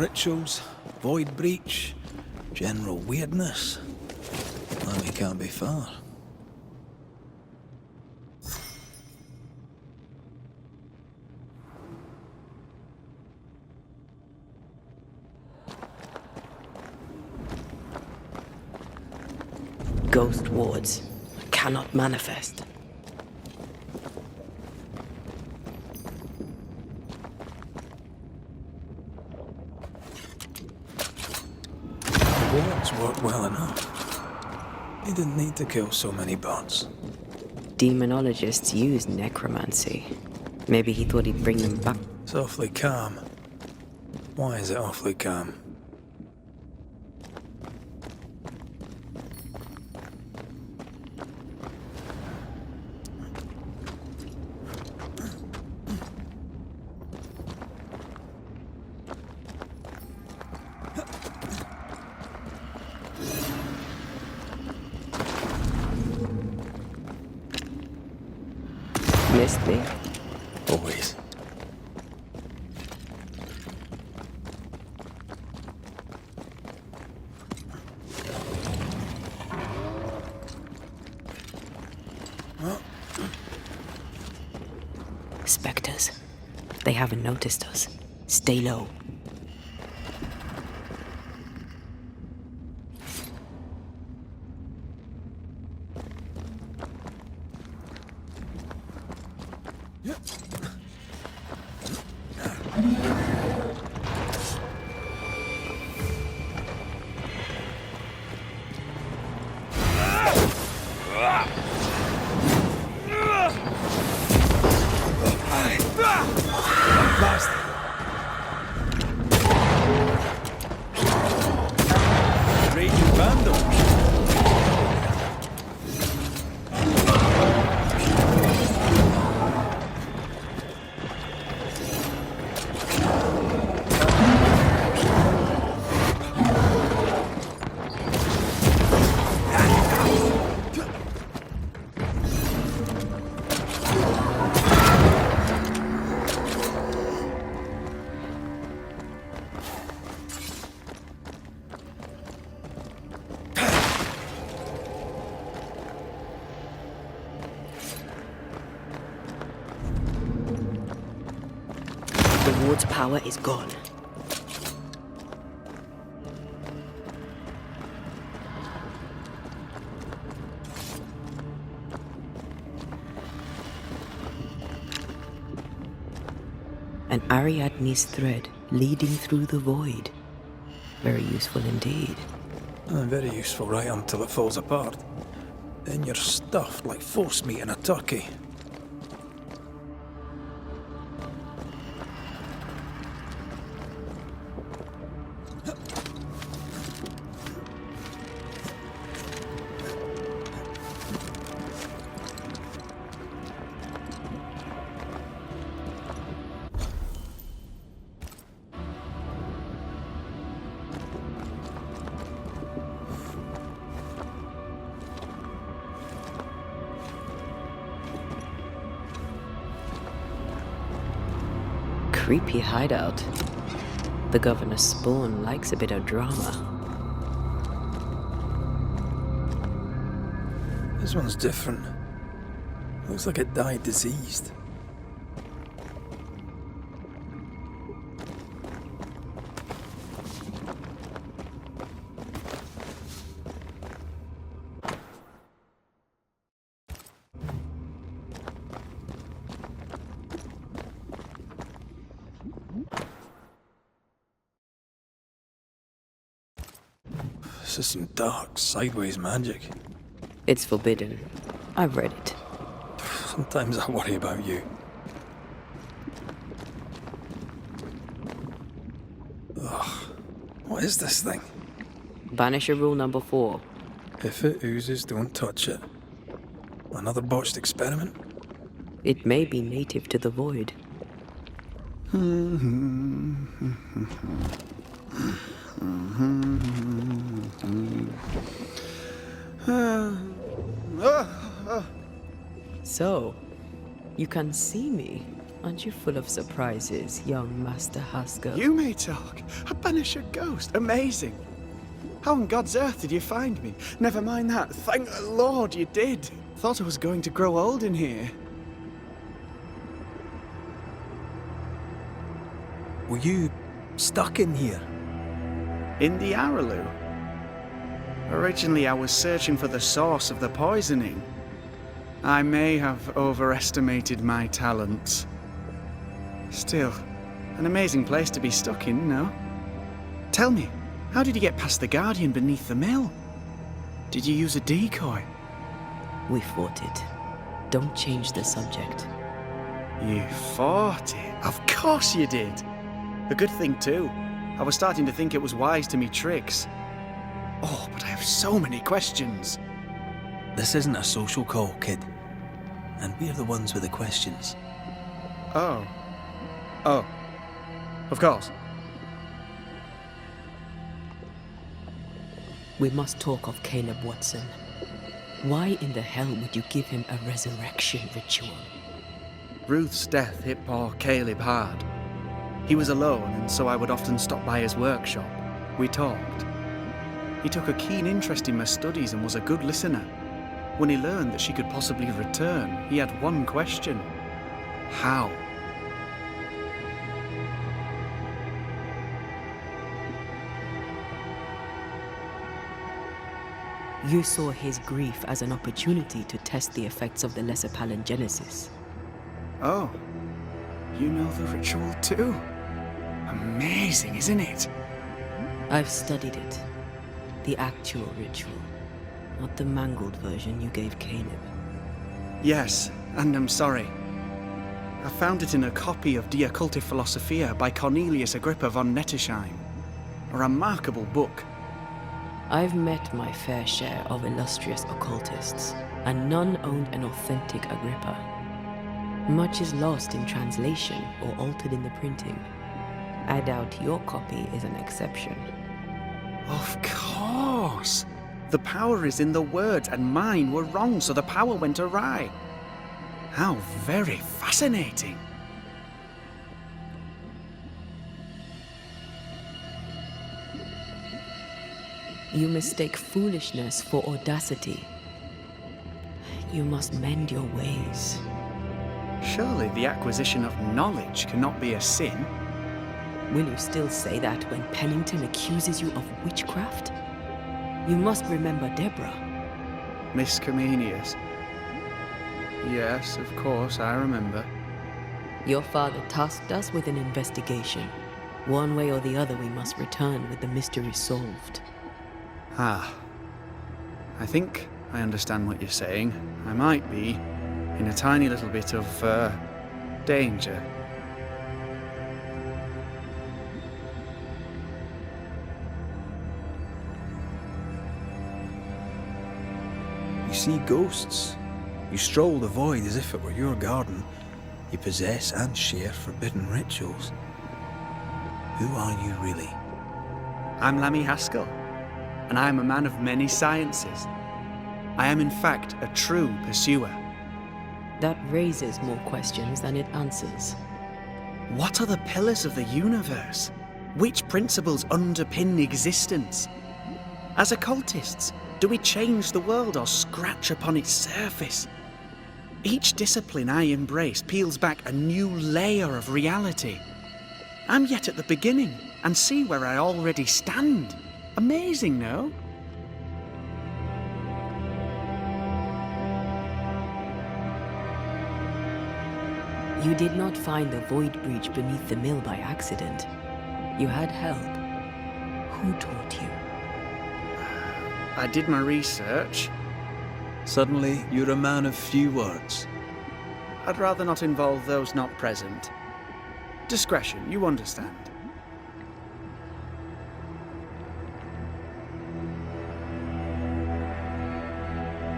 rituals, void breach, general weirdness. Army can't be far. Ghost wards cannot manifest. The wards worked well enough. He didn't need to kill so many bots. Demonologists use necromancy. Maybe he thought he'd bring them back. It's awfully calm. Why is it awfully calm? Missed me. Always. Spectres. They haven't noticed us. Stay low. Raging vandal. The ward's power is gone. An Ariadne's thread leading through the void. Very useful indeed. Very useful right until it falls apart. Then you're stuffed like force meat in a turkey. Creepy hideout. The governor's spawn likes a bit of drama. This one's different. Looks like it died diseased. This is some dark, sideways magic. It's forbidden. I've read it. Sometimes I worry about you. Ugh. What is this thing? Banisher rule number 4. If it oozes, don't touch it. Another botched experiment? It may be native to the void. So, you can see me. Aren't you full of surprises, young Master Haskell? You may talk. A Banisher ghost. Amazing. How on God's earth did you find me? Never mind that. Thank the Lord you did. Thought I was going to grow old in here. Were you stuck in here? In the Araloo? Originally, I was searching for the source of the poisoning. I may have overestimated my talents. Still, an amazing place to be stuck in, no? Tell me, how did you get past the Guardian beneath the mill? Did you use a decoy? We fought it. Don't change the subject. You fought it? Of course you did! A good thing, too. I was starting to think it was wise to me tricks. Oh, but I have so many questions. This isn't a social call, kid. And we're the ones with the questions. Oh. Oh. Of course. We must talk of Caleb Watson. Why in the hell would you give him a resurrection ritual? Ruth's death hit poor Caleb hard. He was alone, and so I would often stop by his workshop. We talked. He took a keen interest in my studies and was a good listener. When he learned that she could possibly return, he had one question. How? You saw his grief as an opportunity to test the effects of the lesser palingenesis. Oh. You know the ritual too? Amazing, isn't it? I've studied it. The actual ritual, not the mangled version you gave Caleb. Yes, and I'm sorry. I found it in a copy of De Occulti Philosophia by Cornelius Agrippa von Nettesheim. A remarkable book. I've met my fair share of illustrious occultists, and none owned an authentic Agrippa. Much is lost in translation or altered in the printing. I doubt your copy is an exception. Of course! The power is in the words, and mine were wrong, so the power went awry. How very fascinating! You mistake foolishness for audacity. You must mend your ways. Surely the acquisition of knowledge cannot be a sin. Will you still say that when Pennington accuses you of witchcraft? You must remember Deborah. Miss Comenius. Yes, of course, I remember. Your father tasked us with an investigation. One way or the other, we must return with the mystery solved. Ah. I think I understand what you're saying. I might be in a tiny little bit of, danger. You see ghosts. You stroll the void as if it were your garden. You possess and share forbidden rituals. Who are you really? I'm Lammy Haskell, and I am a man of many sciences. I am in fact a true pursuer. That raises more questions than it answers. What are the pillars of the universe? Which principles underpin existence? As occultists, do we change the world or scratch upon its surface? Each discipline I embrace peels back a new layer of reality. I'm yet at the beginning, and see where I already stand. Amazing, no? You did not find the void breach beneath the mill by accident. You had help. Who taught you? I did my research. Suddenly, you're a man of few words. I'd rather not involve those not present. Discretion, you understand.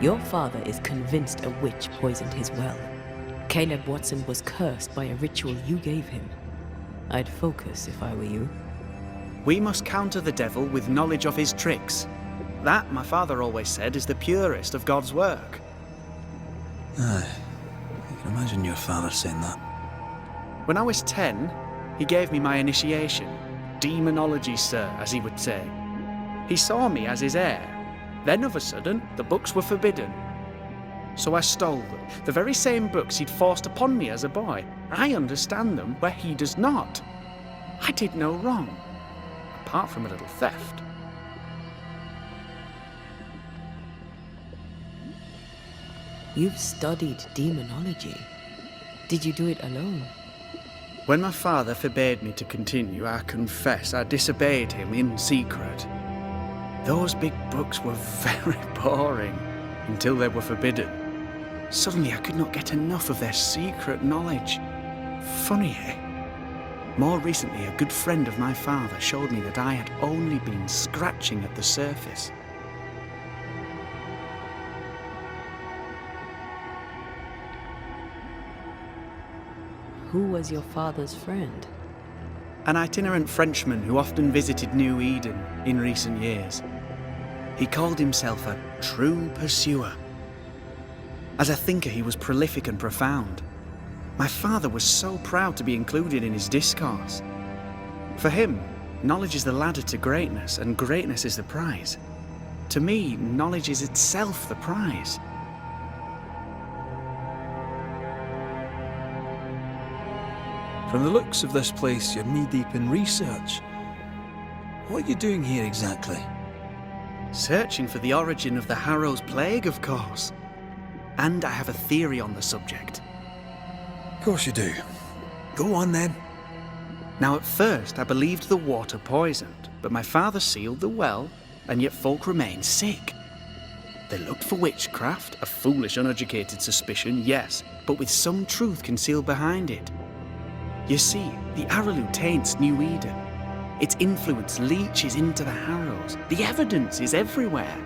Your father is convinced a witch poisoned his well. Caleb Watson was cursed by a ritual you gave him. I'd focus if I were you. We must counter the devil with knowledge of his tricks. That, my father always said, is the purest of God's work. Aye. I can imagine your father saying that. When I was 10, he gave me my initiation. Demonology, sir, as he would say. He saw me as his heir. Then of a sudden, the books were forbidden. So I stole them, the very same books he'd forced upon me as a boy. I understand them where he does not. I did no wrong, apart from a little theft. You've studied demonology. Did you do it alone? When my father forbade me to continue, I confess I disobeyed him in secret. Those big books were very boring until they were forbidden. Suddenly I could not get enough of their secret knowledge. Funny, eh? More recently, a good friend of my father showed me that I had only been scratching at the surface. Who was your father's friend? An itinerant Frenchman who often visited New Eden in recent years. He called himself a true pursuer. As a thinker, he was prolific and profound. My father was so proud to be included in his discourse. For him, knowledge is the ladder to greatness, and greatness is the prize. To me, knowledge is itself the prize. From the looks of this place, you're knee-deep in research. What are you doing here exactly? Searching for the origin of the Harrow's Plague, of course. And I have a theory on the subject. Of course you do. Go on then. Now, at first, I believed the water poisoned, but my father sealed the well, and yet folk remained sick. They looked for witchcraft, a foolish, uneducated suspicion, yes, but with some truth concealed behind it. You see, the Araloo taints New Eden. Its influence leaches into the Harrows. The evidence is everywhere.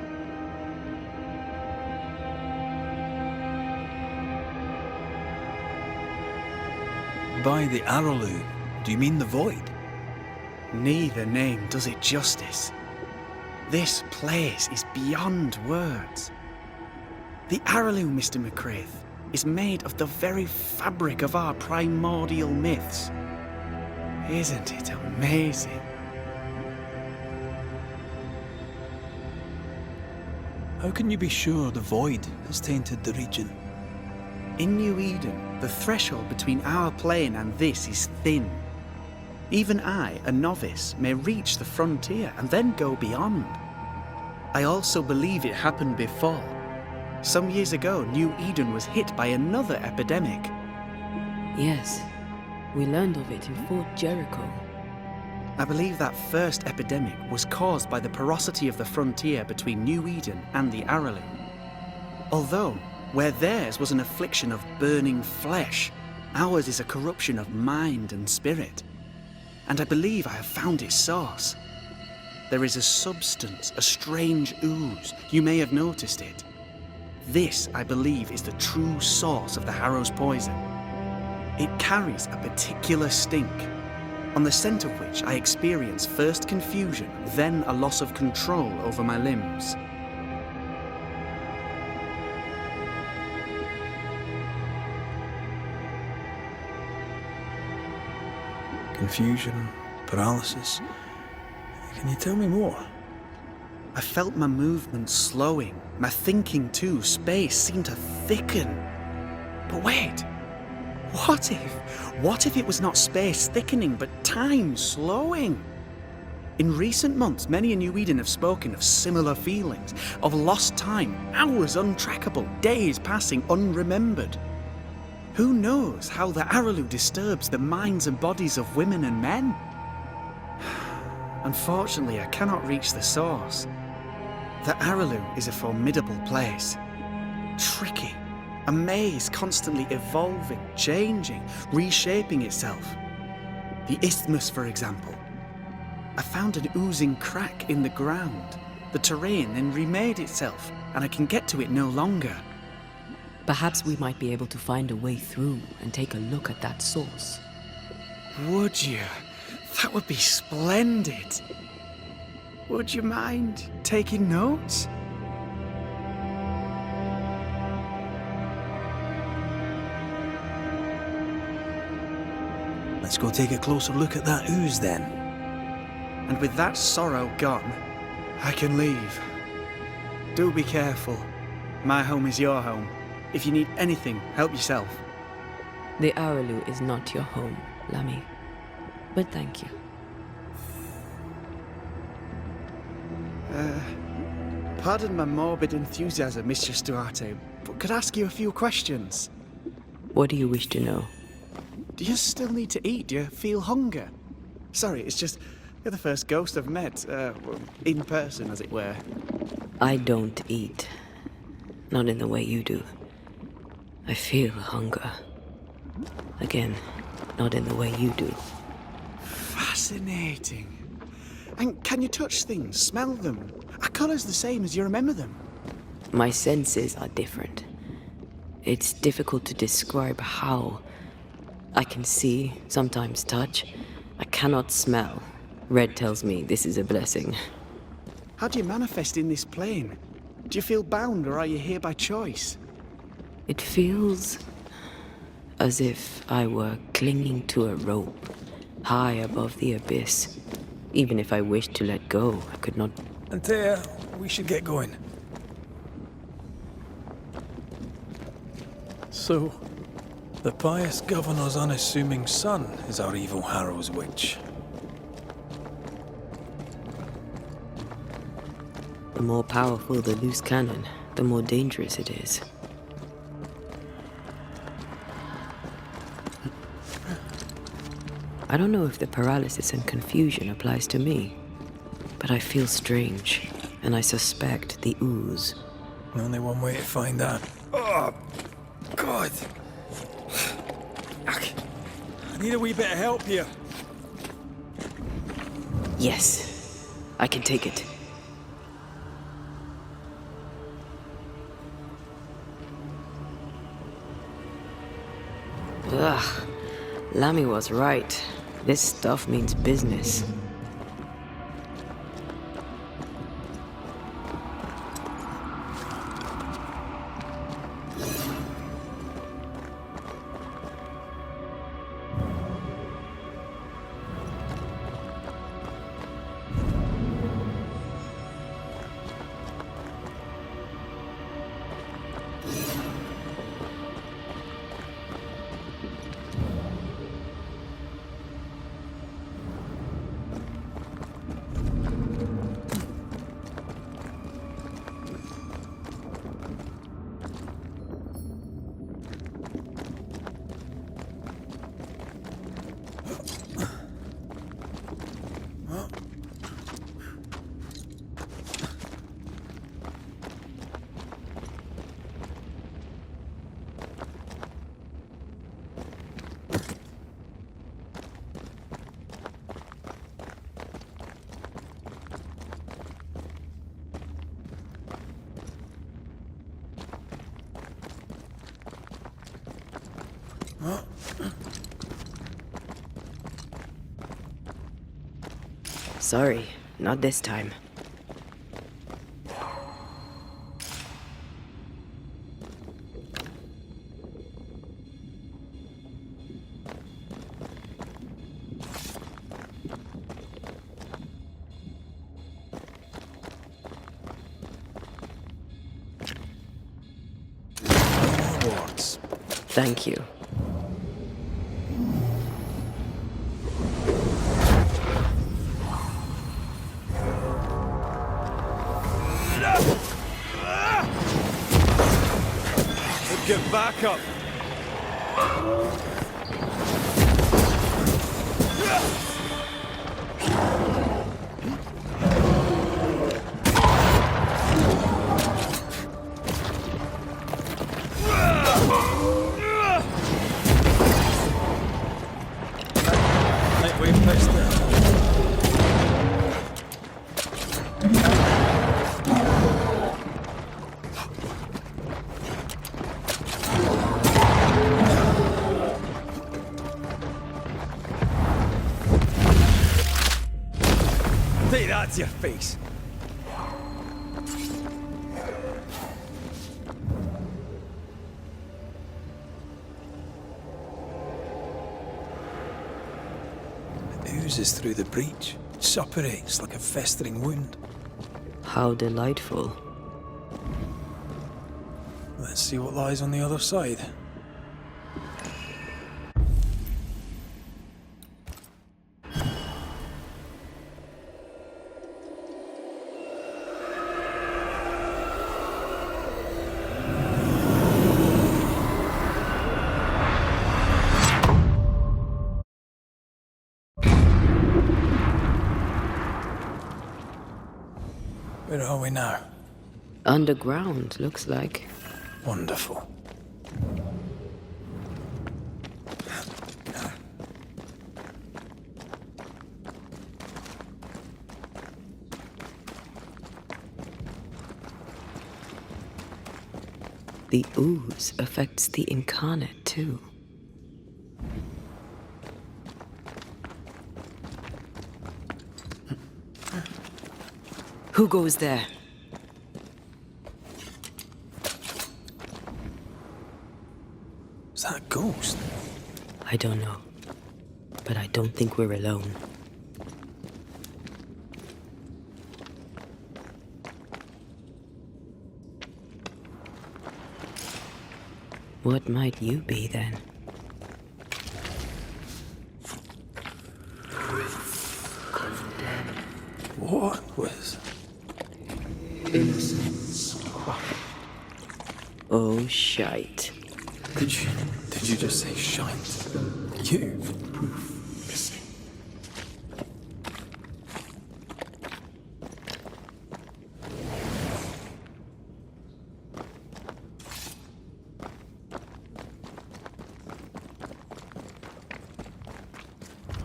By the Araloo, do you mean the Void? Neither name does it justice. This place is beyond words. The Araloo, Mr. McCraith, is made of the very fabric of our primordial myths. Isn't it amazing? How can you be sure the Void has tainted the region? In New Eden, the threshold between our plane and this is thin. Even I, a novice, may reach the frontier and then go beyond. I also believe it happened before. Some years ago, New Eden was hit by another epidemic. Yes, we learned of it in Fort Jericho. I believe that first epidemic was caused by the porosity of the frontier between New Eden and the Araloo. Although, where theirs was an affliction of burning flesh, ours is a corruption of mind and spirit. And I believe I have found its source. There is a substance, a strange ooze. You may have noticed it. This, I believe, is the true source of the Harrow's poison. It carries a particular stink, on the scent of which I experience first confusion, then a loss of control over my limbs. Confusion, paralysis. Can you tell me more? I felt my movements slowing, my thinking too. Space seemed to thicken. But wait, what if it was not space thickening, but time slowing? In recent months, many in New Eden have spoken of similar feelings, of lost time, hours untrackable, days passing unremembered. Who knows how the Araloo disturbs the minds and bodies of women and men? Unfortunately, I cannot reach the source. The Araloo is a formidable place. Tricky. A maze constantly evolving, changing, reshaping itself. The isthmus, for example. I found an oozing crack in the ground. The terrain then remade itself, and I can get to it no longer. Perhaps we might be able to find a way through and take a look at that source. Would you? That would be splendid. Would you mind taking notes? Let's go take a closer look at that ooze then. And with that sorrow gone, I can leave. Do be careful. My home is your home. If you need anything, help yourself. The Araloo is not your home, Lammy. But thank you. Pardon my morbid enthusiasm, Mistress Duarte, but could I ask you a few questions? What do you wish to know? Do you still need to eat? Do you feel hunger? Sorry, it's just, you're the first ghost I've met, in person, as it were. I don't eat. Not in the way you do. I feel hunger. Again, not in the way you do. Fascinating. And can you touch things, smell them? Are colours the same as you remember them? My senses are different. It's difficult to describe how. I can see, sometimes touch. I cannot smell. Red tells me this is a blessing. How do you manifest in this plane? Do you feel bound, or are you here by choice? It feels as if I were clinging to a rope, high above the abyss. Even if I wished to let go, I could not. Antea, we should get going. So, the pious governor's unassuming son is our evil Harrow's witch. The more powerful the loose cannon, the more dangerous it is. I don't know if the paralysis and confusion applies to me, but I feel strange, and I suspect the ooze. Only one way to find that. Oh, God. I need a wee bit of help here. Yes, I can take it. Ugh, Lammy was right. This stuff means business. Sorry, not this time. Rewards. Thank you. Get back up! Lightweight pistol. Take that to your face. oozes through the breach, suppurates like a festering wound. How delightful. Let's see what lies on the other side. Where are we now? Underground, looks like. Wonderful. The ooze affects the incarnate too. Who goes there? Is that a ghost? I don't know. But I don't think we're alone. What might you be then? What was... Oh, shite. Did you just say shite? You?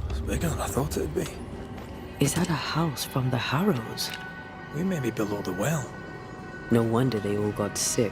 It's bigger than I thought it'd be. Is that a house from the Harrows? We may be below the well. No wonder they all got sick.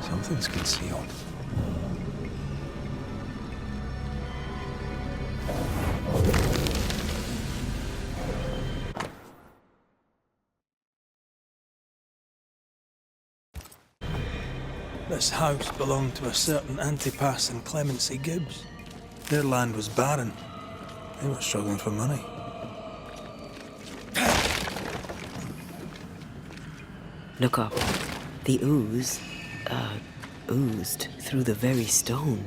Something's concealed. This house belonged to a certain Antipas and Clemency Gibbs. Their land was barren. They were struggling for money. Look up. The ooze, oozed through the very stone.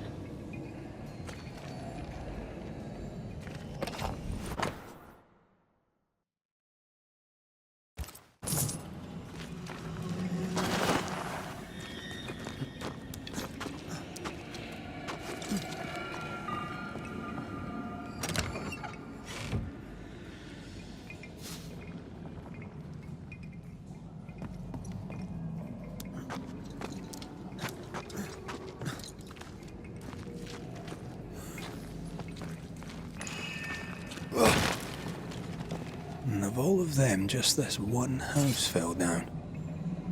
And of all of them, just this one house fell down.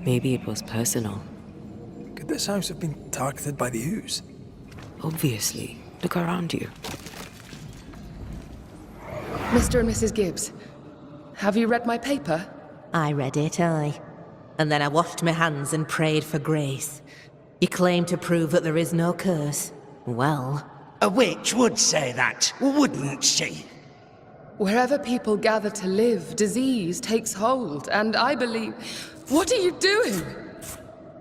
Maybe it was personal. Could this house have been targeted by the ooze? Obviously. Look around you. Mr. and Mrs. Gibbs, have you read my paper? I read it, aye. And then I washed my hands and prayed for grace. You claim to prove that there is no curse. Well, A witch would say that, wouldn't she? Wherever people gather to live, disease takes hold, and I believe... What are you doing?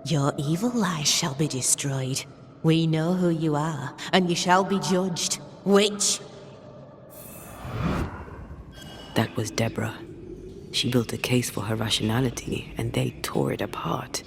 your evil lies shall be destroyed. We know who you are, and you shall be judged. Witch! That was Deborah. She built a case for her rationality, and they tore it apart.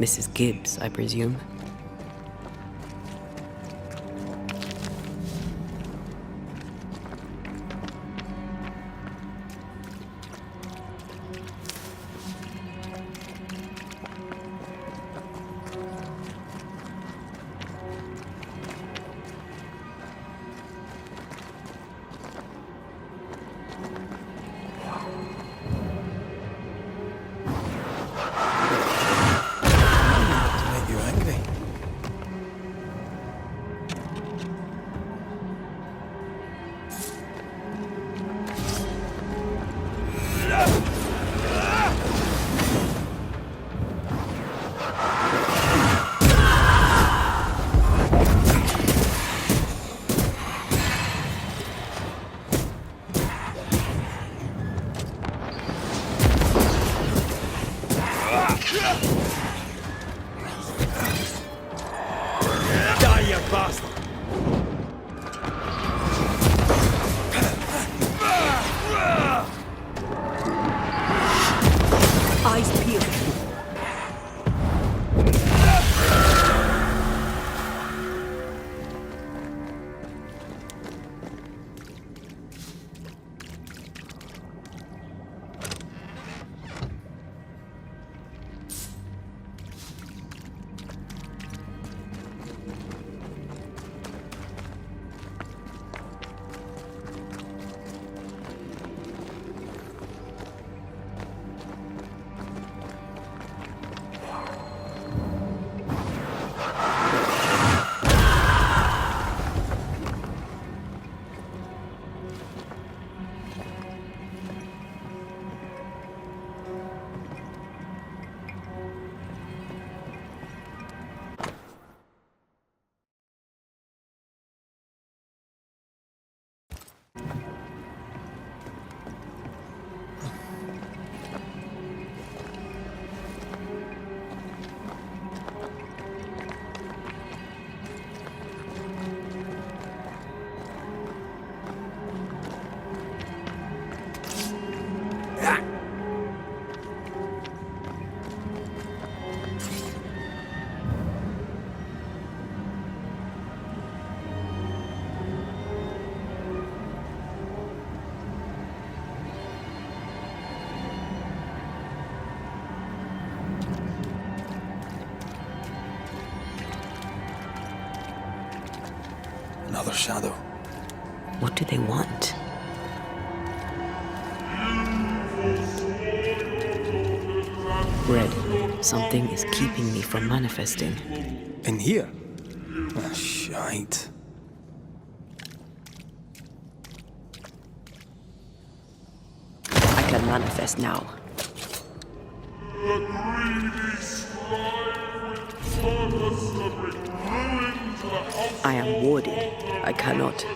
Mrs. Gibbs, I presume. To make you angry. Die, you bastard! Eyes peeled. Another shadow. What do they want? Red, something is keeping me from manifesting. In here? Ah, shite. I can manifest now. I am warded. I cannot.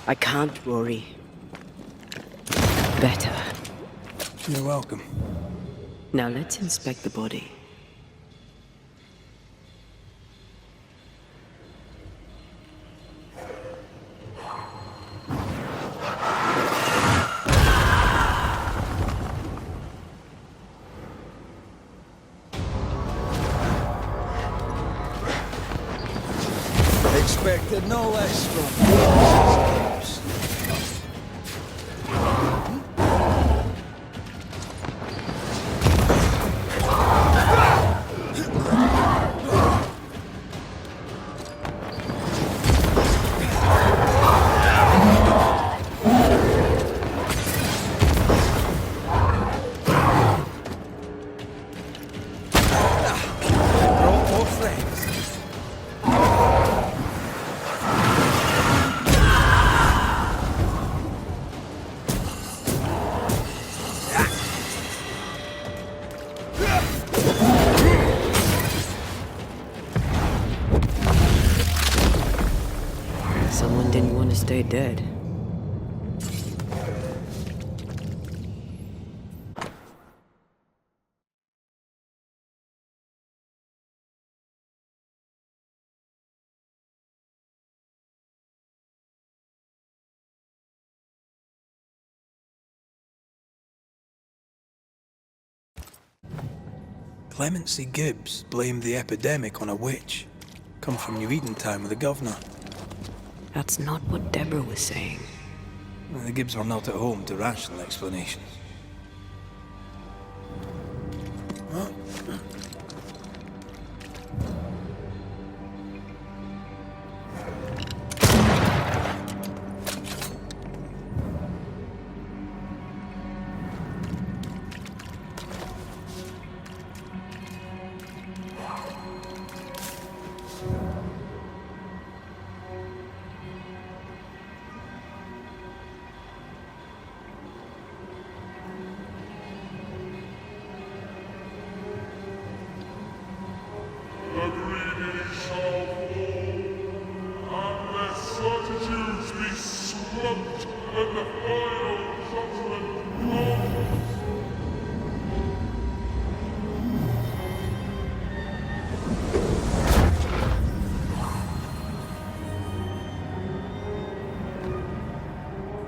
I can't worry. Better. You're welcome. Now let's inspect the body. Expected no less from Someone didn't want to stay dead. Clemency Gibbs blamed the epidemic on a witch. Come from New Eden Town with the governor. That's not what Deborah was saying. Well, the Gibbs were not at home to rational explanations.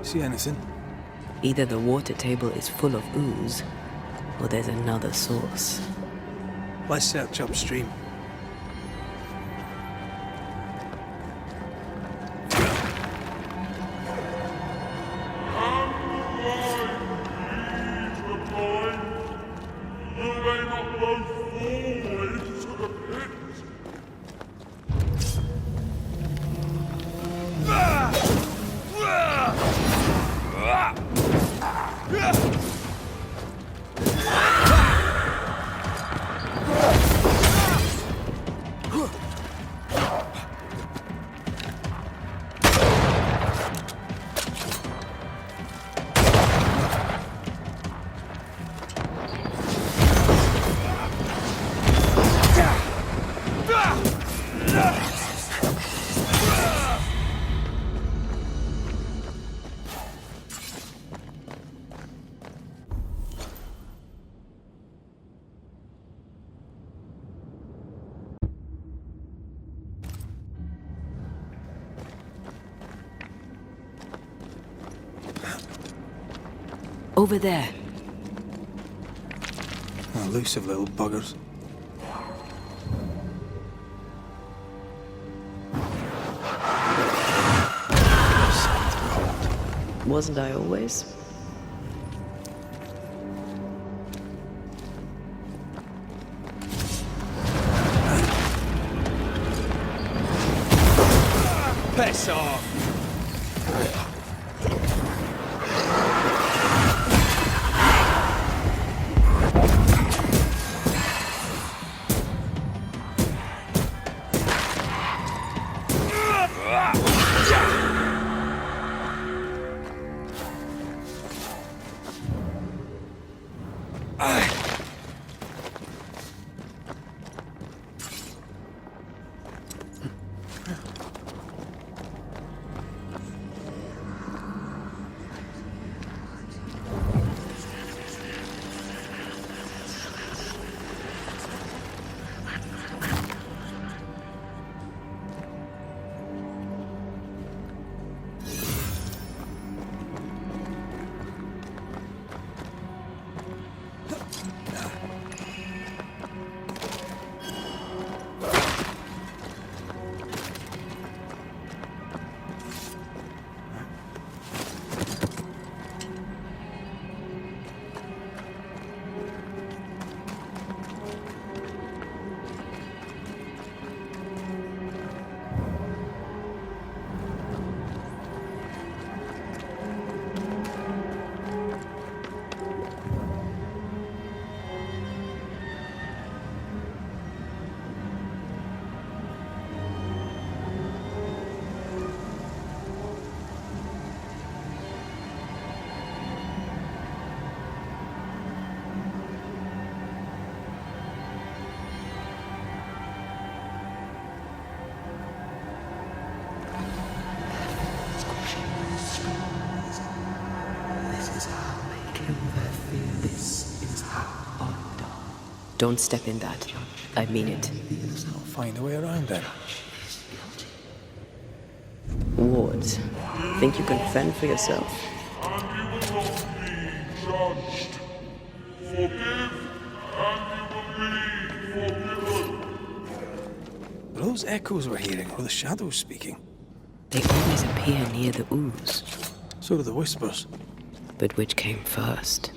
See anything? Either the water table is full of ooze, or there's another source. Let's search upstream. Over there. Elusive little buggers. Wasn't I always? Piss off! Don't step in that. I mean it. I'll find a way around then. Wards, think you can fend for yourself? And you will not be judged. Forgive, and you will be those echoes we're hearing, or the shadows speaking? They always appear near the ooze. So do the whispers. But which came first?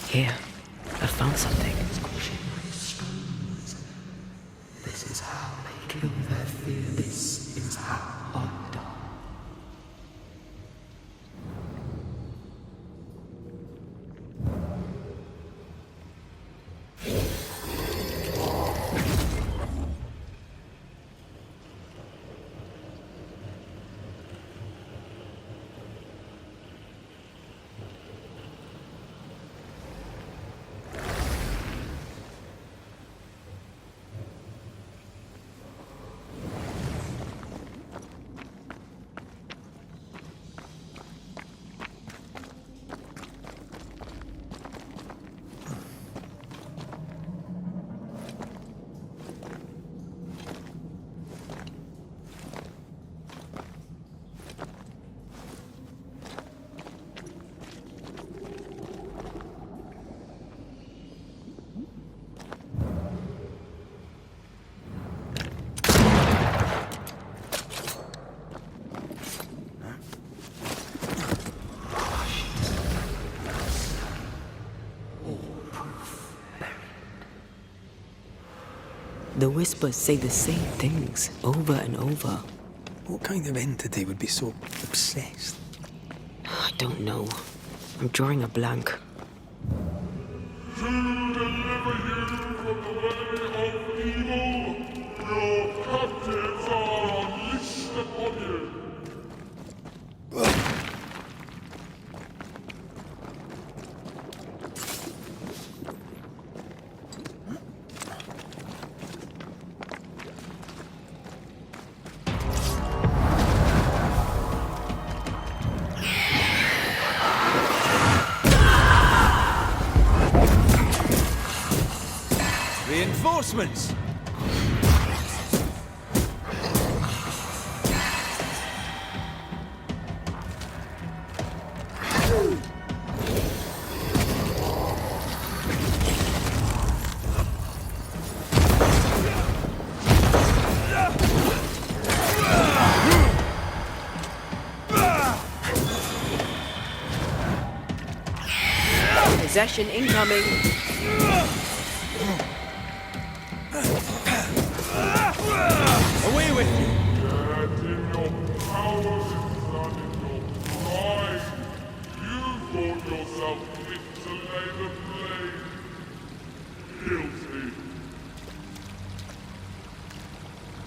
Here, I found something. This is how they kill their fear. This is how art done. The whispers say the same things over and over. What kind of entity would be so obsessed? I don't know. I'm drawing a blank. To deliver you from the way of evil, your captives are unleashed upon you. Reinforcements! Possession incoming. Away with you! Yet in your powers and in your pride, you thought yourself fit to lay the blame. Guilty.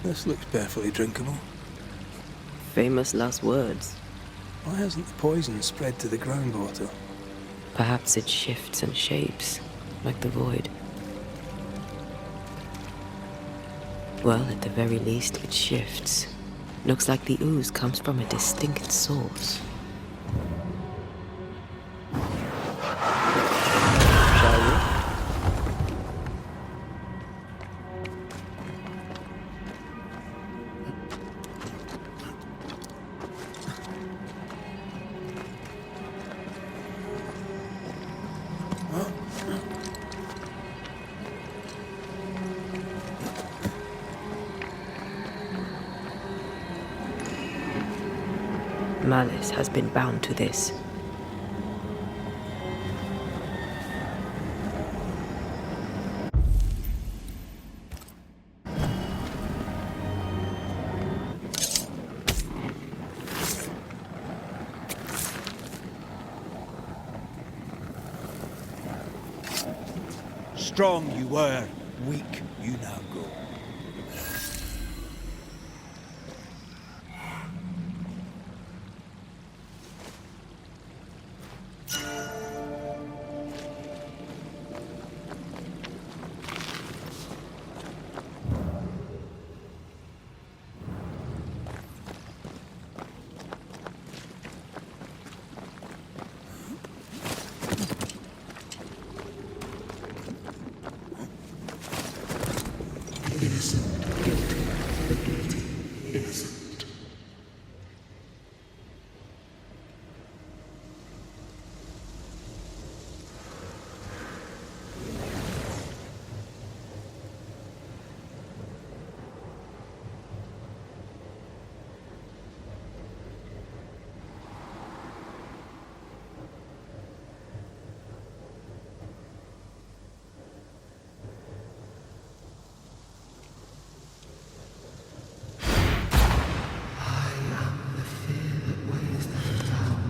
This looks perfectly drinkable. Famous last words. Why hasn't the poison spread to the groundwater? Perhaps it shifts and shapes, like the void. Well, at the very least, it shifts. Looks like the ooze comes from a distinct source. Shall we? Malice has been bound to this. Strong you were, weak you now go. Innocent, guilty, the guilty, innocent.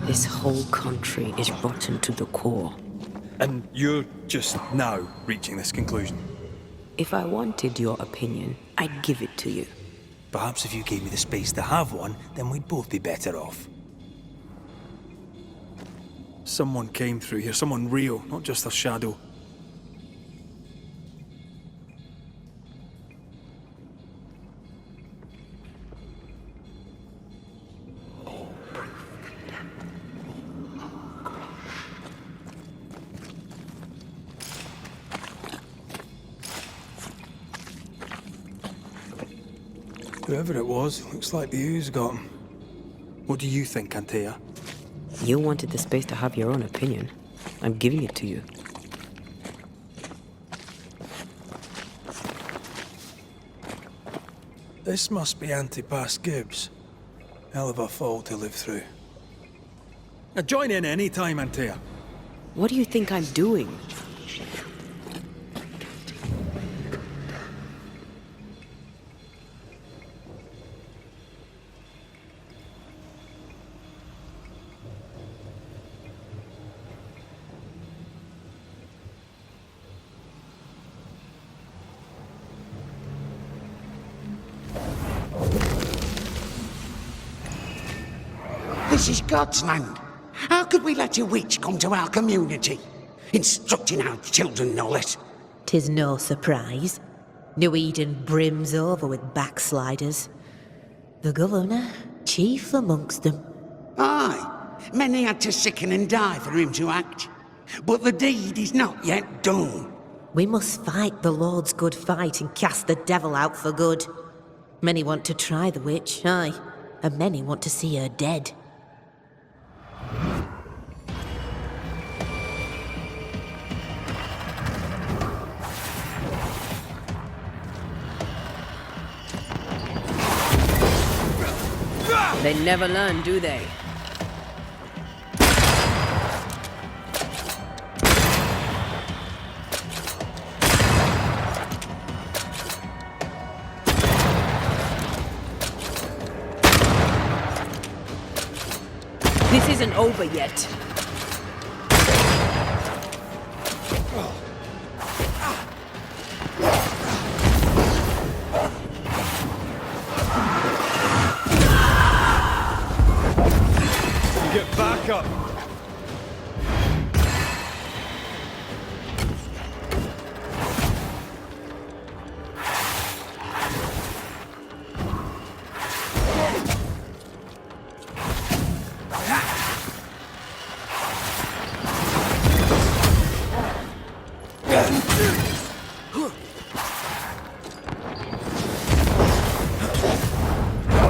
This whole country is rotten to the core. And you're just now reaching this conclusion? If I wanted your opinion, I'd give it to you. Perhaps if you gave me the space to have one, then we'd both be better off. Someone came through here, someone real, not just a shadow. Whoever it was, looks like the ooze got him. What do you think, Antea? You wanted the space to have your own opinion. I'm giving it to you. This must be Antipas Gibbs. Hell of a fall to live through. Now join in any time, Antea. What do you think I'm doing? This is God's land. How could we let a witch come to our community? Instructing our children, no less. 'Tis no surprise. New Eden brims over with backsliders. The governor, chief amongst them. Aye, many had to sicken and die for him to act. But the deed is not yet done. We must fight the Lord's good fight and cast the devil out for good. Many want to try the witch, aye, and many want to see her dead. They never learn, do they? This isn't over yet. Get back up!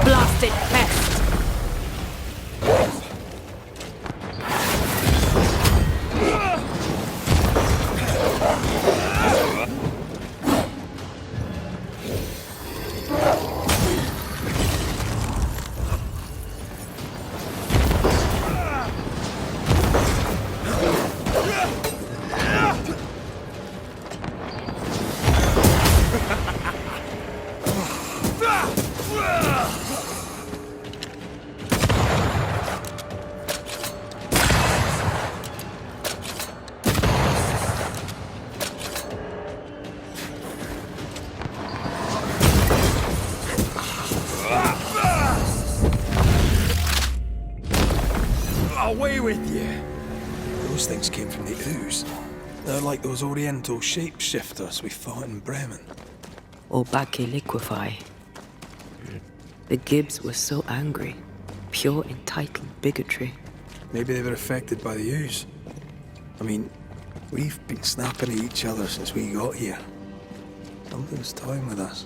Blasted pest! with you? Those things came from the ooze. They're like those oriental shapeshifters we fought in Bremen. Or Bacche liquefy. The Gibbs were so angry. Pure entitled bigotry. Maybe they were affected by the ooze. I mean, we've been snapping at each other since we got here. Something's toying with us.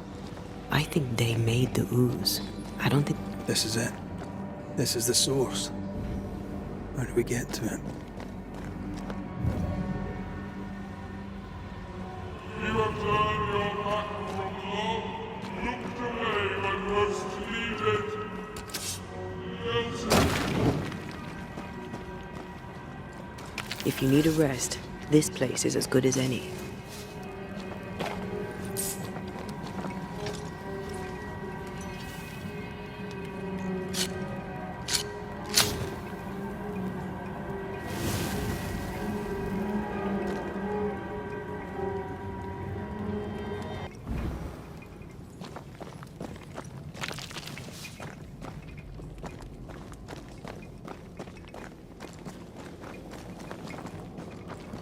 I think they made the ooze. I don't think... This is it. This is the source. How do we get to it? You have turned your back from love, looked away when most needed. Yes. If you need a rest, this place is as good as any.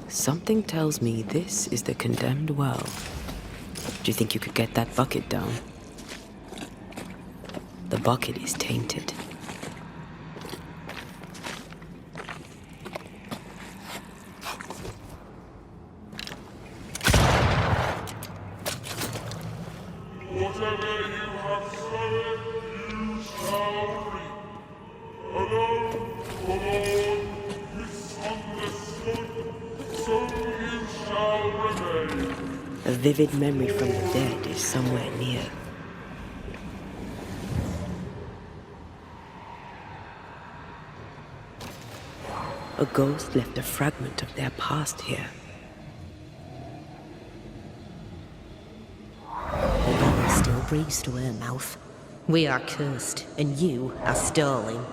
Something tells me this is the condemned well. Do you think you could get that bucket down? The bucket is tainted. Whatever you have sown, you shall reap. Alone, forlorn, misunderstood, so you shall remain. A vivid memory from the dead is somewhere near. A ghost left a fragment of their past here. The bottle still breathes to her mouth. We are cursed, and you are stalling.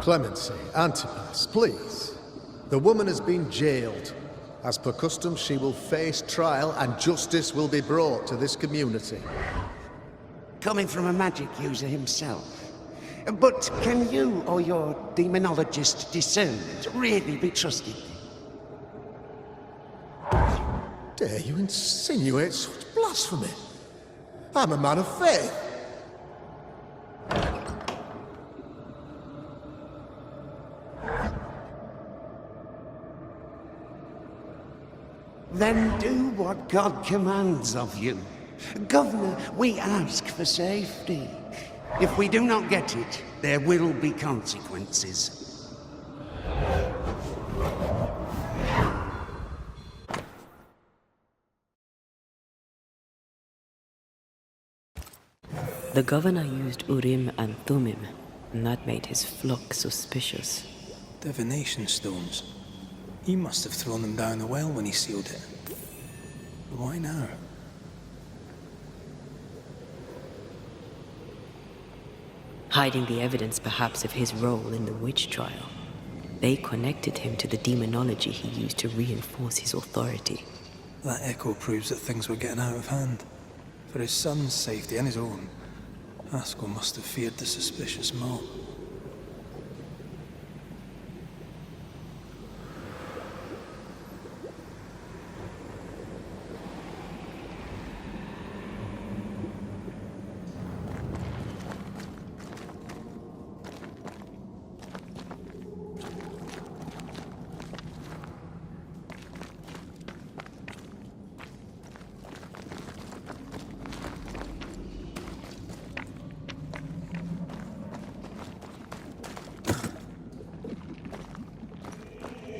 Clemency, Antipas, please. The woman has been jailed. As per custom, she will face trial and justice will be brought to this community. Coming from a magic user himself. But can you or your demonologist discernment really be trusted? Dare you insinuate such blasphemy? I'm a man of faith. Then do what God commands of you. Governor, we ask for safety. If we do not get it, there will be consequences. The governor used Urim and Thummim, and that made his flock suspicious. Divination stones. He must have thrown them down the well when he sealed it. But why now? Hiding the evidence perhaps of his role in the witch trial. They connected him to the demonology he used to reinforce his authority. That echo proves that things were getting out of hand. For his son's safety and his own, Haskell must have feared the suspicious mob.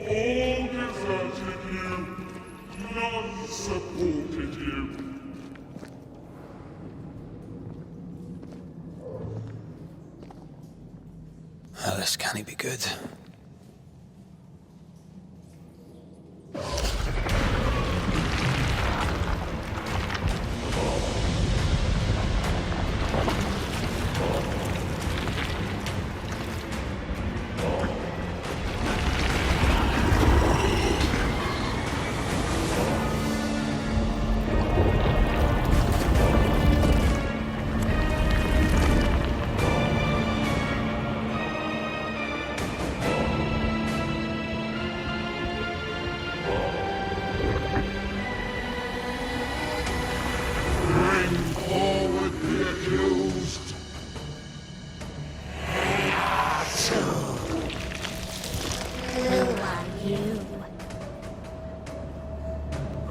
All deserted you, none supported you. Well, this can't be good.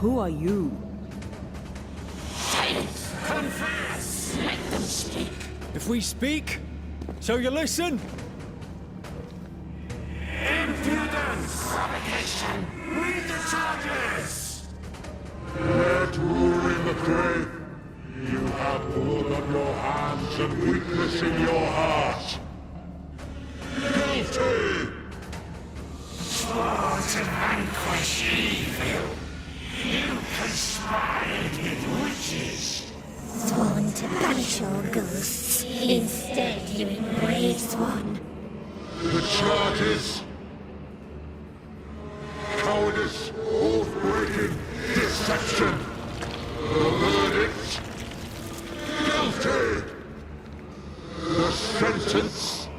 Who are you? Confess! Let them speak! If we speak, shall you listen? Impudence! Provocation! Read the charges! Let rule in the grave. You have blood on your hands and weakness in your heart. Guilty! Swore to vanquish evil. You conspired with witches. Sworn to banish all ghosts. Instead, you embrace one. The charges. Cowardice, oath-breaking, deception. The verdict. Guilty. The sentence.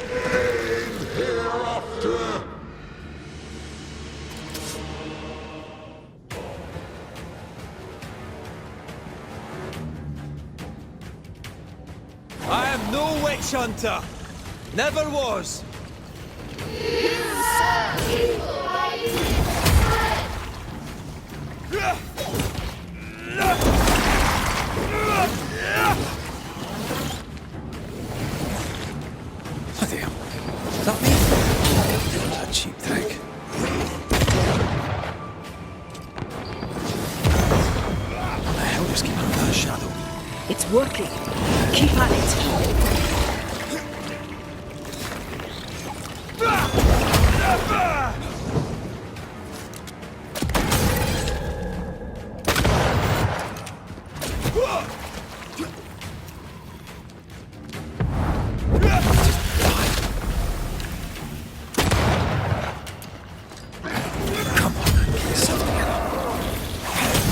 Pain hereafter. I am no witch hunter. Never was. Bloody hell. Is that me? That cheap trick. What the hell just came out of that shadow? It's working. Keep at it.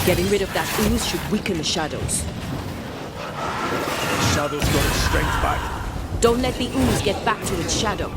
Getting rid of that ooze should weaken the shadows. Shadow's got its strength back. Don't let the ooze get back to its shadow.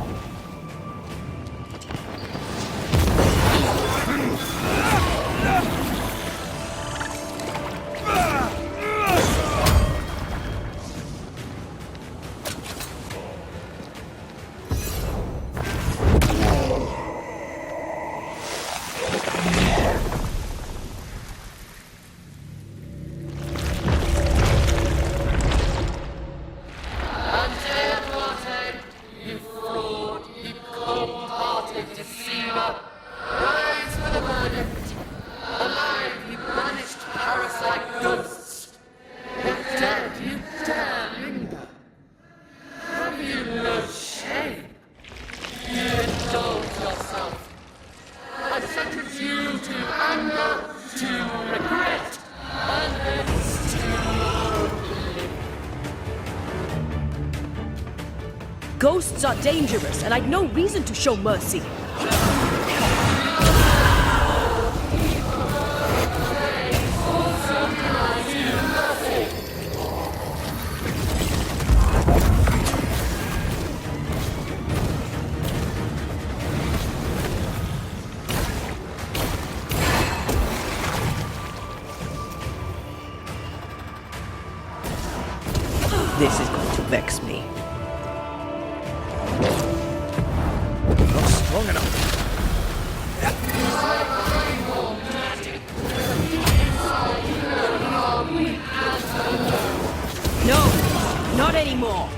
Ghosts are dangerous, and I'd no reason to show mercy. This is going to vex me. Not strong enough. No, not anymore.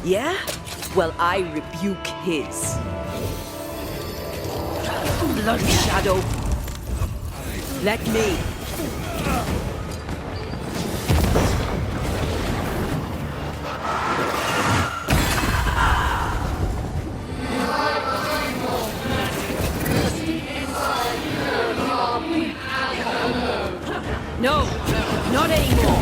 Yeah? Well, I rebuke his. Bloody shadow. Let me. No, not anymore.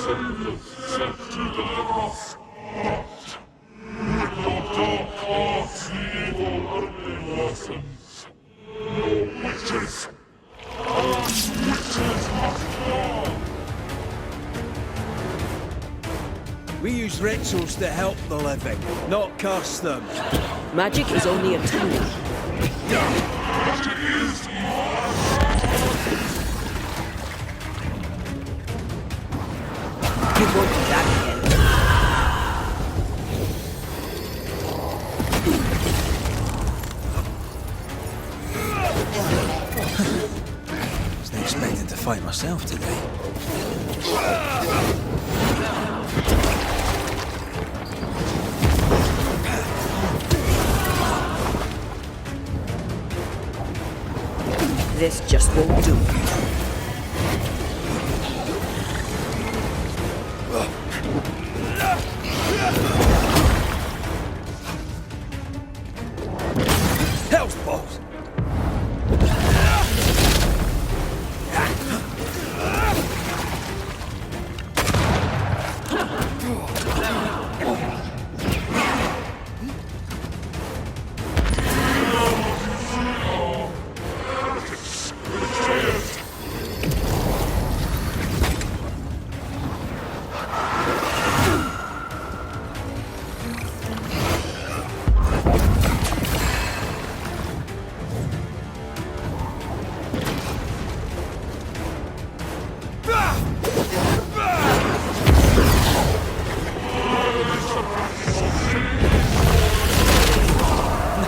saviors sent to deliver us. But with your dark arts, evil only worsens. Your witches, and witches must fall. We use rituals to help the living, not curse them. Magic is only a tool. Magic is You won't do that again. Wasn't expecting to fight myself today. This just won't do. Hell's balls!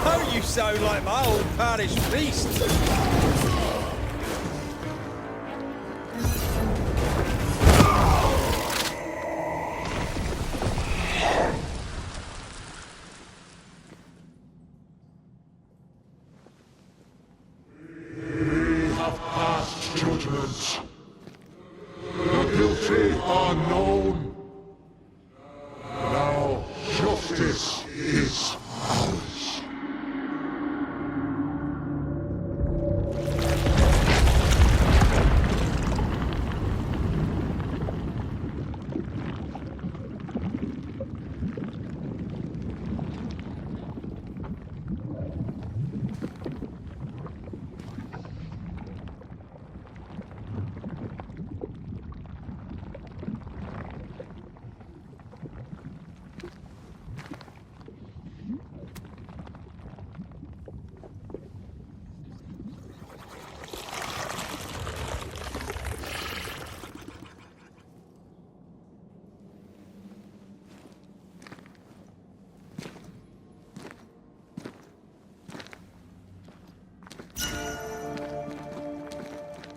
Now you sound like my old parish priest. We have passed judgment. The guilty are known. Now justice is ours.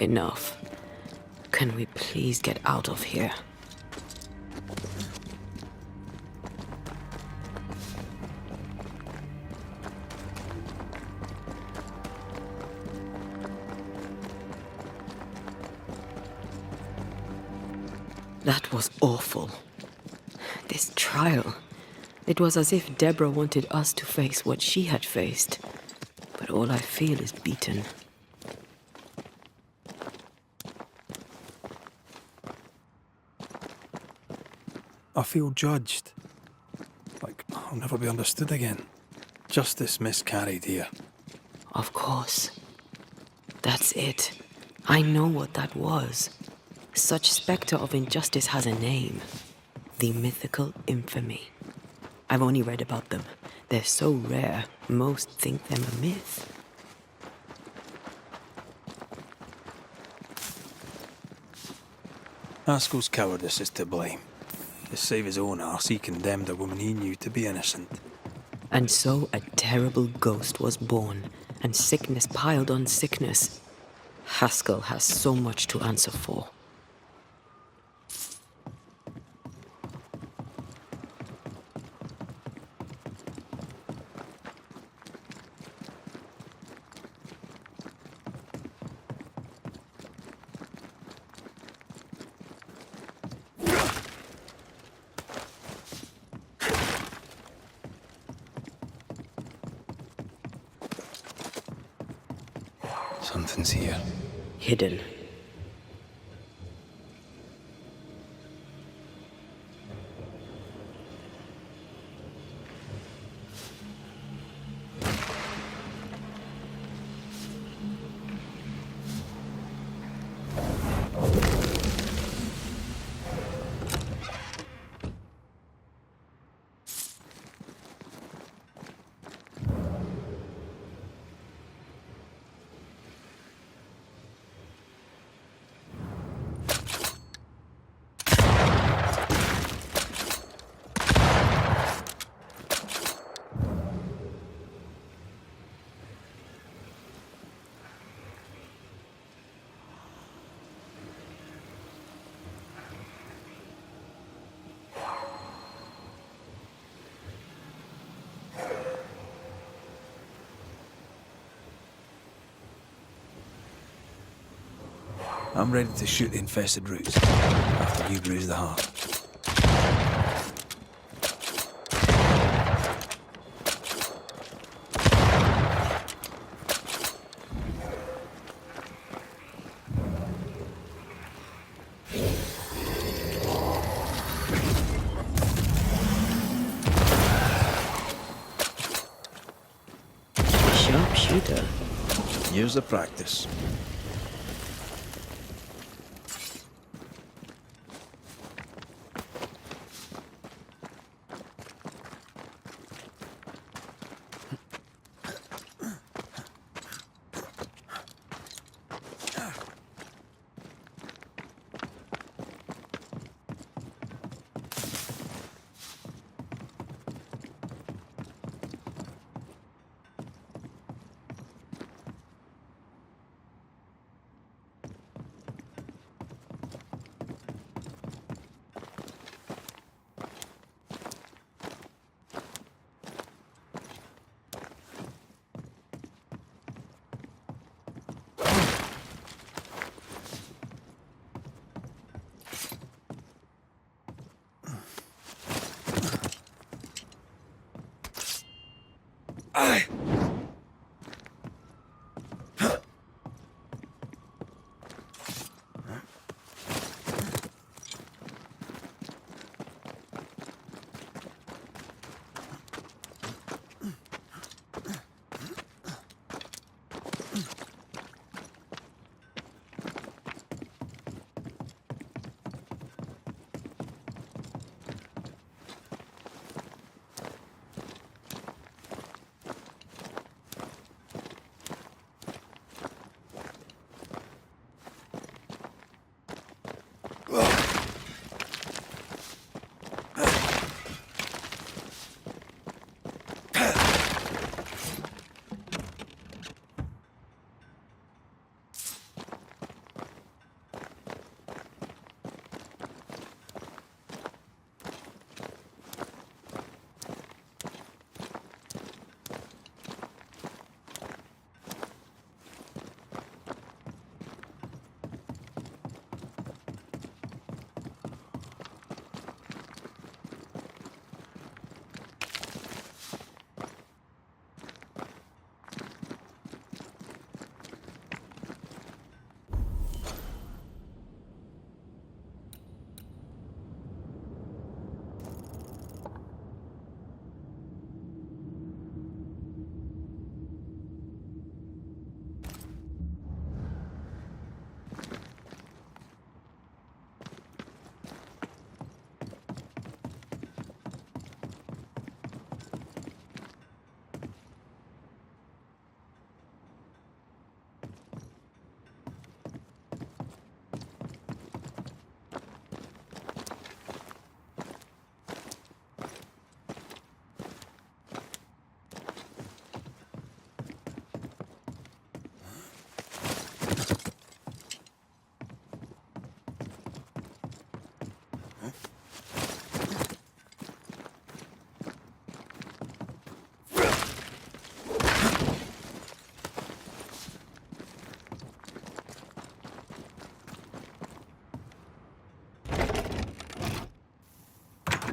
Enough. Can we please get out of here? That was awful. This trial. It was as if Deborah wanted us to face what she had faced. But all I feel is beaten. I feel judged. Like I'll never be understood again. Justice miscarried here. Of course. That's it. I know what that was. Such spectre of injustice has a name. The mythical infamy. I've only read about them. They're so rare, most think them a myth. Haskell's cowardice is to blame. To save his own arse, he condemned a woman he knew to be innocent. And so a terrible ghost was born, and sickness piled on sickness. Haskell has so much to answer for. Something's here. Hidden. I'm ready to shoot the infested roots after you bruise the heart. Sharpshooter. Years of practice.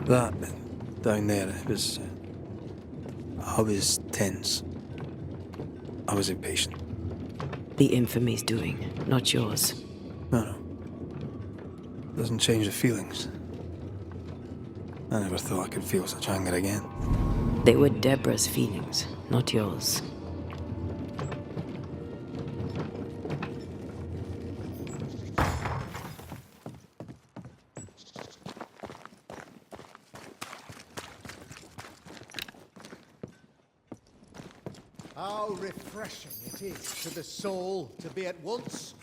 That down there, it was. I was tense. I was impatient. The infamy's doing, not yours. No. Doesn't change the feelings. I never thought I could feel such anger again. They were Deborah's feelings, not yours. How refreshing it is to the soul to be at once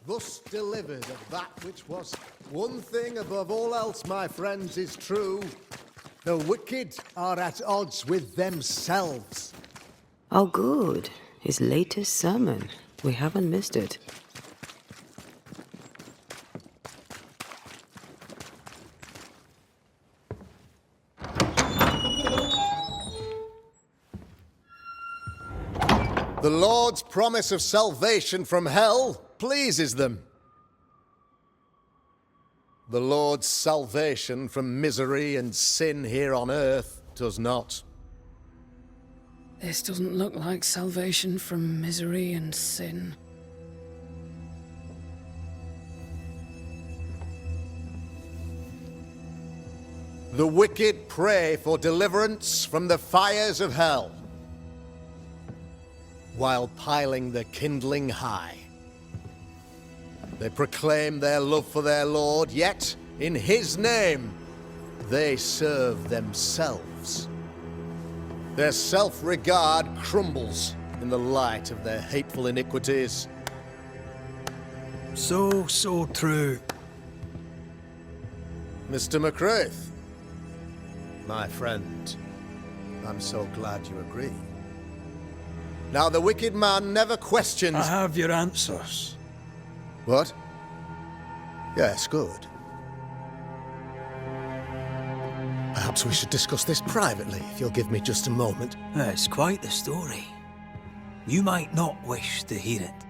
thus delivered of that which was. One thing above all else, my friends, is true. The wicked are at odds with themselves. Oh, good. His latest sermon. We haven't missed it. The Lord's promise of salvation from hell pleases them. The Lord's salvation from misery and sin here on earth does not. This doesn't look like salvation from misery and sin. The wicked pray for deliverance from the fires of hell, while piling the kindling high. They proclaim their love for their Lord, yet, in His name, they serve themselves. Their self-regard crumbles in the light of their hateful iniquities. So true. Mr. McCraith, my friend, I'm so glad you agree. Now, the wicked man never questions... I have your answers. What? Yes, good. Perhaps we should discuss this privately, if you'll give me just a moment. It's quite the story. You might not wish to hear it.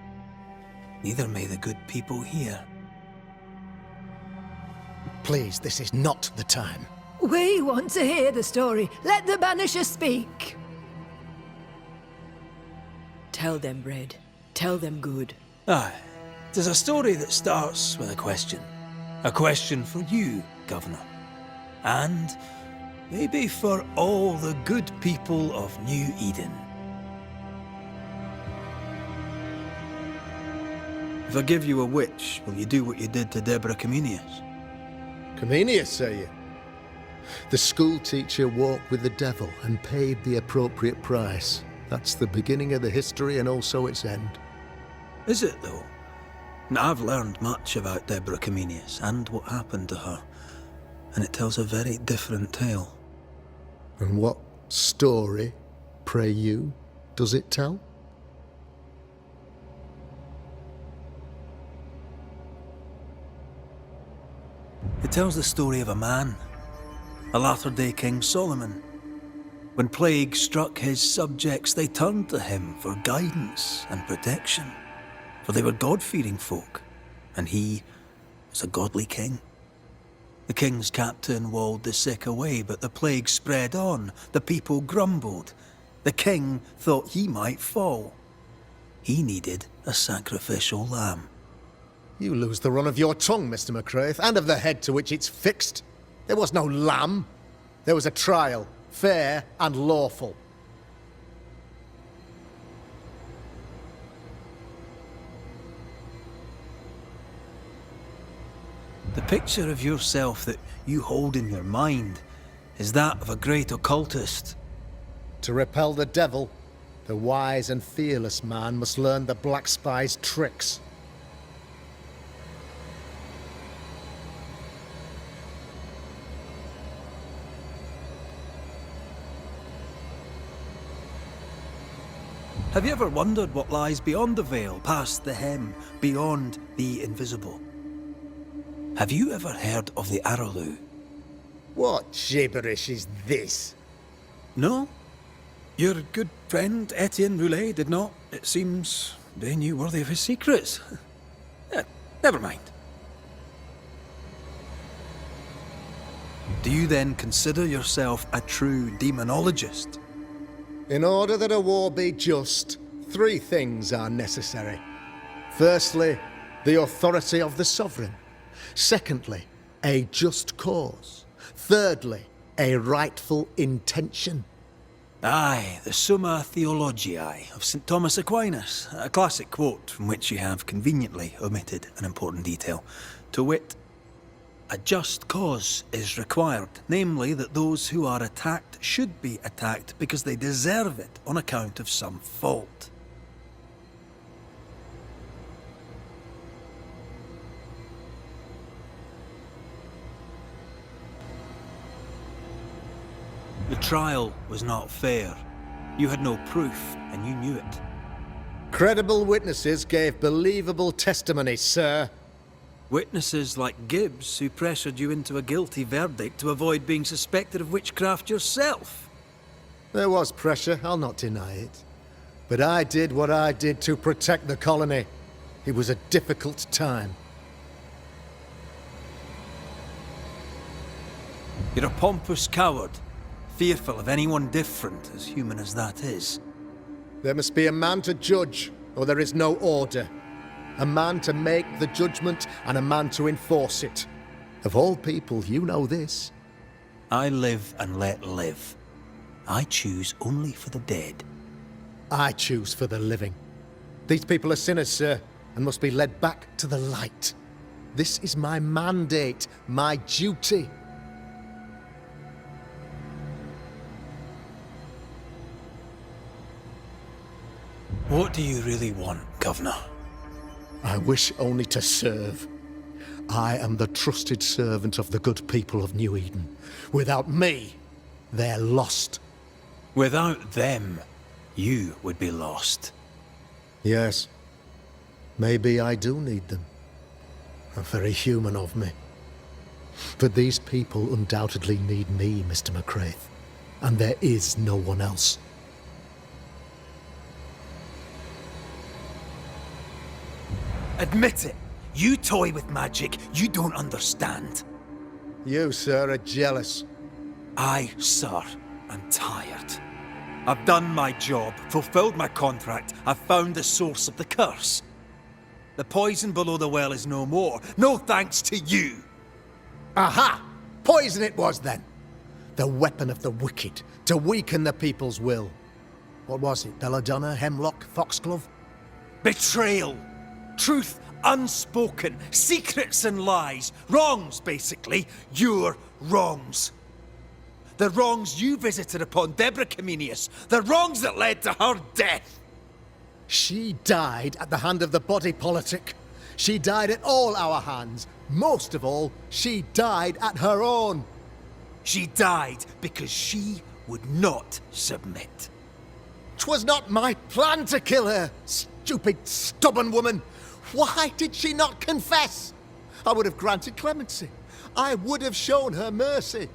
Neither may the good people here. Please, this is not the time. We want to hear the story. Let the Banisher speak. Tell them, Red. Tell them good. Aye. It is a story that starts with a question. A question for you, Governor. And maybe for all the good people of New Eden. If I give you a witch, will you do what you did to Deborah Comenius? Comenius, say you? The school teacher walked with the devil and paid the appropriate price. That's the beginning of the history and also its end. Is it, though? Now, I've learned much about Deborah Comenius and what happened to her, and it tells a very different tale. And what story, pray you, does it tell? It tells the story of a man, a latter-day King Solomon. When plague struck his subjects, they turned to him for guidance and protection, for they were God-fearing folk, and he was a godly king. The king's captain walled the sick away, but the plague spread on. The people grumbled. The king thought he might fall. He needed a sacrificial lamb. You lose the run of your tongue, Mr. McCraith, and of the head to which it's fixed. There was no lamb. There was a trial, fair and lawful. The picture of yourself that you hold in your mind is that of a great occultist. To repel the devil, the wise and fearless man must learn the Black Spy's tricks. Have you ever wondered what lies beyond the veil, past the hem, beyond the invisible? Have you ever heard of the Araloo? What gibberish is this? No? Your good friend Etienne Roulet did not, it seems, deign you worthy of his secrets. Never mind. Do you then consider yourself a true demonologist? In order that a war be just, 3 things are necessary. Firstly, the authority of the sovereign. Secondly, a just cause. Thirdly, a rightful intention. Aye, the Summa Theologiae of St. Thomas Aquinas, a classic quote from which you have conveniently omitted an important detail. To wit, a just cause is required, namely that those who are attacked should be attacked because they deserve it on account of some fault. The trial was not fair. You had no proof, and you knew it. Credible witnesses gave believable testimony, sir. Witnesses like Gibbs, who pressured you into a guilty verdict to avoid being suspected of witchcraft yourself. There was pressure, I'll not deny it. But I did what I did to protect the colony. It was a difficult time. You're a pompous coward, fearful of anyone different, as human as that is. There must be a man to judge, or there is no order. A man to make the judgment, and a man to enforce it. Of all people, you know this. I live and let live. I choose only for the dead. I choose for the living. These people are sinners, sir, and must be led back to the light. This is my mandate, my duty. What do you really want, Governor? I wish only to serve. I am the trusted servant of the good people of New Eden. Without me, they're lost. Without them, you would be lost. Yes. Maybe I do need them. Very human of me. But these people undoubtedly need me, Mr. McCraith. And there is no one else. Admit it. You toy with magic you don't understand. You, sir, are jealous. I, sir, am tired. I've done my job, fulfilled my contract, I've found the source of the curse. The poison below the well is no more, no thanks to you. Aha! Poison it was then. The weapon of the wicked, to weaken the people's will. What was it, belladonna, hemlock, foxglove? Betrayal. Truth unspoken, secrets and lies. Wrongs, basically. Your wrongs. The wrongs you visited upon Deborah Comenius. The wrongs that led to her death. She died at the hand of the body politic. She died at all our hands. Most of all, she died at her own. She died because she would not submit. 'Twas not my plan to kill her, stupid, stubborn woman. Why did she not confess? I would have granted clemency. I would have shown her mercy.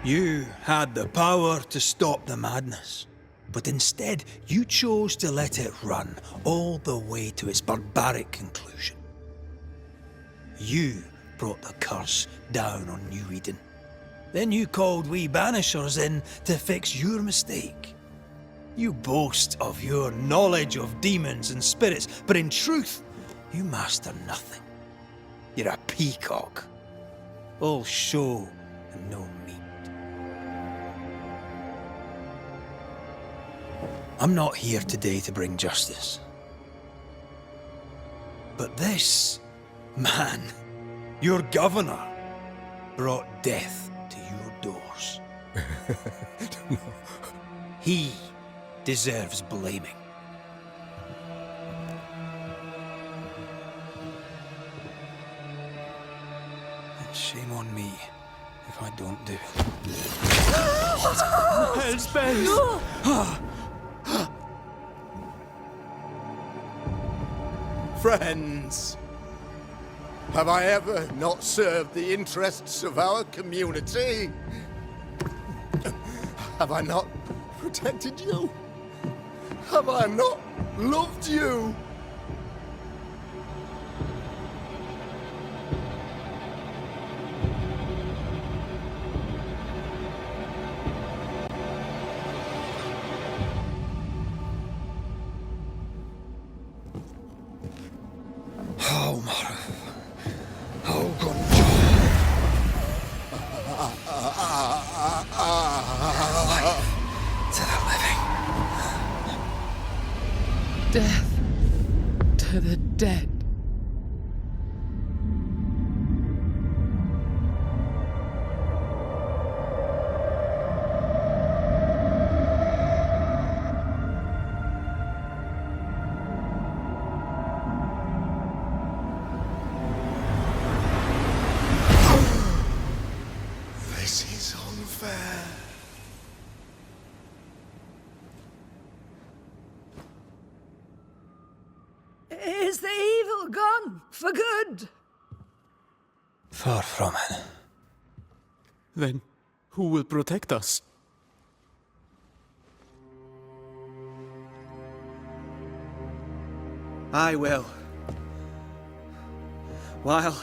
You had the power to stop the madness, but instead you chose to let it run all the way to its barbaric conclusion. You brought the curse down on New Eden. Then you called we Banishers in to fix your mistake. You boast of your knowledge of demons and spirits, but in truth, you master nothing. You're a peacock. All show and no meat. I'm not here today to bring justice. But this man, your governor, brought death to your doors. He deserves blaming. And shame on me if I don't do it. Hell's bells! Friends, have I ever not served the interests of our community? Have I not protected you? Have I not loved you? Death to the dead. fair. Is the evil gone for good? Far from it. Then who will protect us? I will. While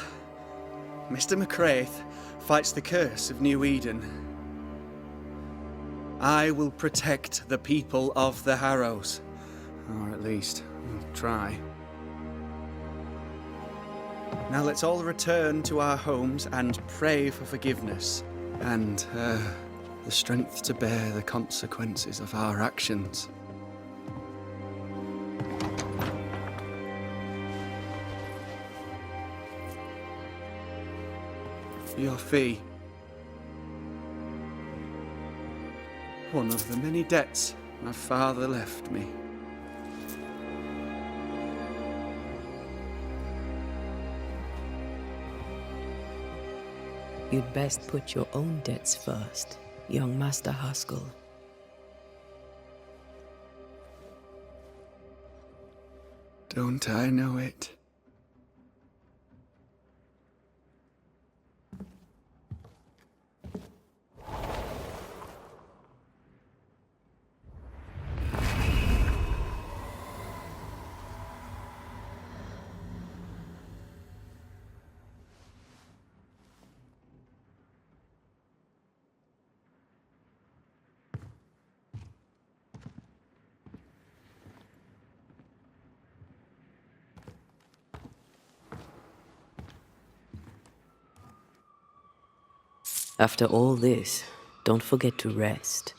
Mr. McCraith fights the curse of New Eden, I will protect the people of the Harrows. Or at least, try. Now let's all return to our homes and pray for forgiveness and the strength to bear the consequences of our actions. Your fee. One of the many debts my father left me. You'd best put your own debts first, young Master Haskell. Don't I know it? After all this, don't forget to rest.